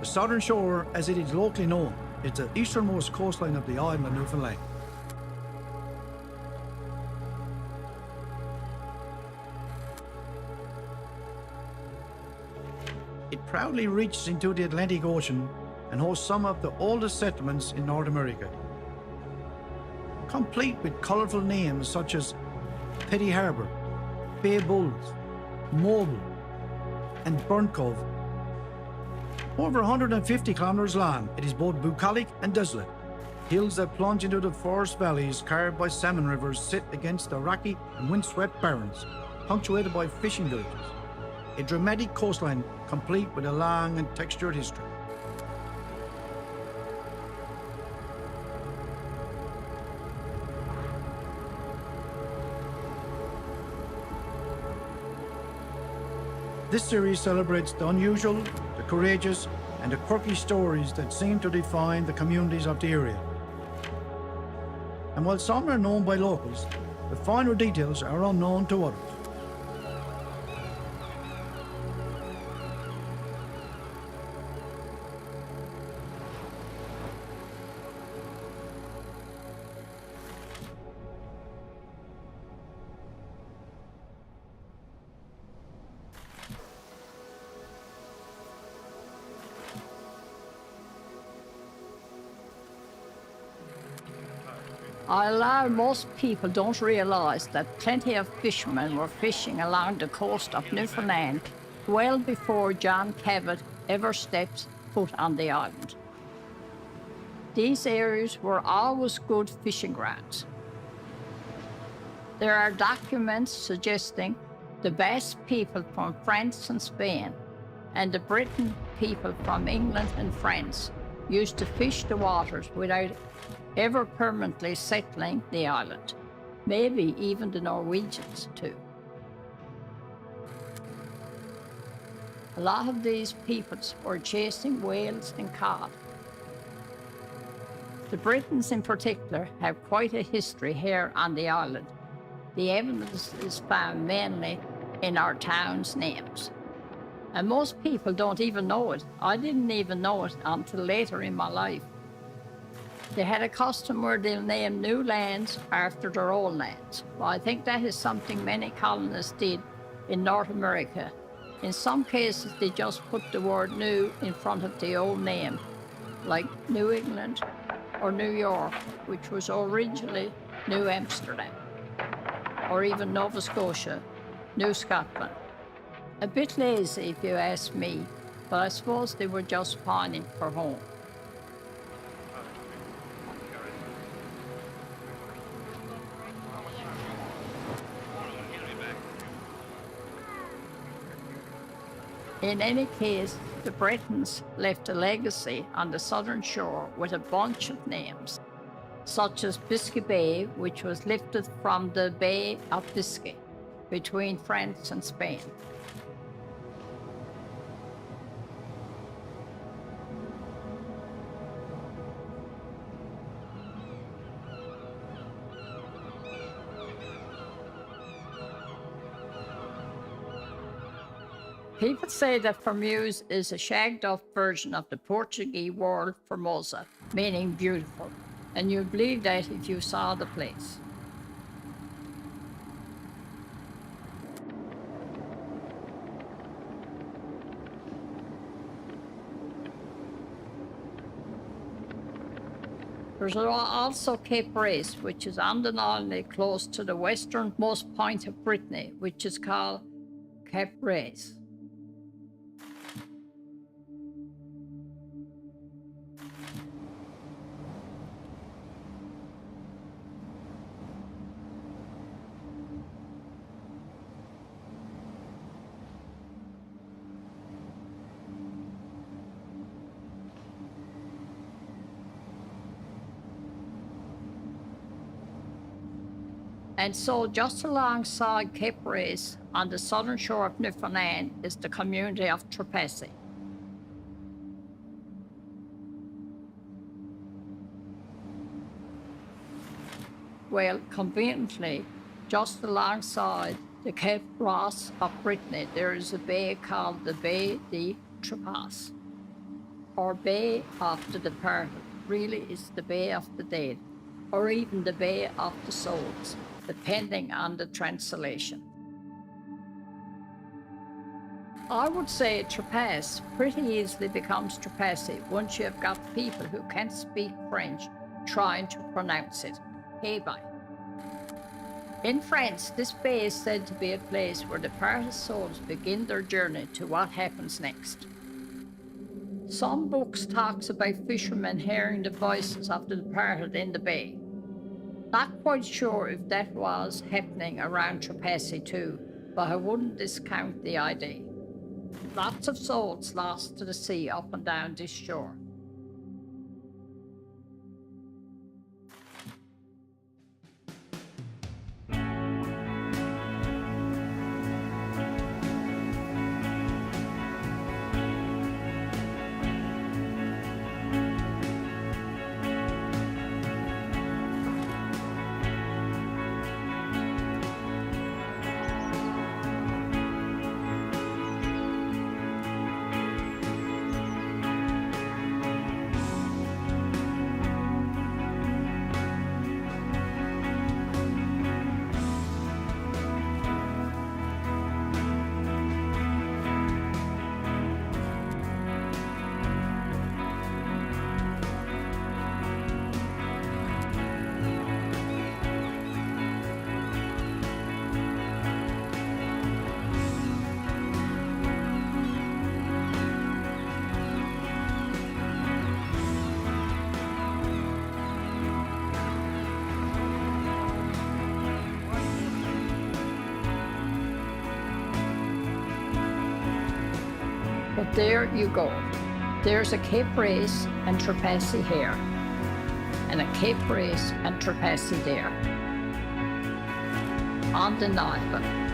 The southern shore, as it is locally known, is the easternmost coastline of the island of Newfoundland. It proudly reaches into the Atlantic Ocean and hosts some of the oldest settlements in North America, complete with colourful names such as Petty Harbour, Bay Bulls, Mobile, and Burnt Cove. Over 150 kilometres long, it is both bucolic and desolate. Hills that plunge into the forest valleys carved by salmon rivers sit against the rocky and windswept barrens, punctuated by fishing villages. A dramatic coastline complete with a long and textured history. This series celebrates the unusual, the courageous, and the quirky stories that seem to define the communities of the area. And while some are known by locals, the finer details are unknown to others. I allow most people don't realise that plenty of fishermen were fishing along the coast of Newfoundland well before John Cabot ever stepped foot on the island. These areas were always good fishing grounds. There are documents suggesting the Basque people from France and Spain and the Breton people from England and France used to fish the waters without ever permanently settling the island, maybe even the Norwegians too. A lot of these peoples were chasing whales and cod. The Britons in particular have quite a history here on the island. The evidence is found mainly in our town's names. And most people don't even know it. I didn't even know it until later in my life. They had a custom where they'll name new lands after their old lands. Well, I think that is something many colonists did in North America. In some cases, they just put the word new in front of the old name, like New England or New York, which was originally New Amsterdam, or even Nova Scotia, New Scotland. A bit lazy, if you ask me, but I suppose they were just pining for home. In any case, the Britons left a legacy on the southern shore with a bunch of names, such as Biscay Bay, which was lifted from the Bay of Biscay between France and Spain. People say that Formose is a shagged-up version of the Portuguese word Formosa, meaning beautiful, and you'd believe that if you saw the place. There's also Cape Race, which is undeniably close to the westernmost point of Brittany, which is called Cape Race. And so just alongside Cape Race on the southern shore of Newfoundland is the community of Trepassey. Well, conveniently, just alongside the Cape Ross of Brittany, there is a bay called the Bay de Trepassey. or Bay of the Departed really is the Bay of the Dead, or even the Bay of the Souls, depending on the translation. I would say Trepassey pretty easily becomes Trepassey once you have got people who can't speak French trying to pronounce it. Hey, bye. In France, this bay is said to be a place where departed souls begin their journey to what happens next. Some books talks about fishermen hearing the voices of the departed in the bay. Not quite sure if that was happening around Trepassey too, but I wouldn't discount the idea. Lots of souls lost to the sea up and down this shore. But there you go. There's a Cape Race and Trepassey here, and a Cape Race and Trepassey there. Undeniable.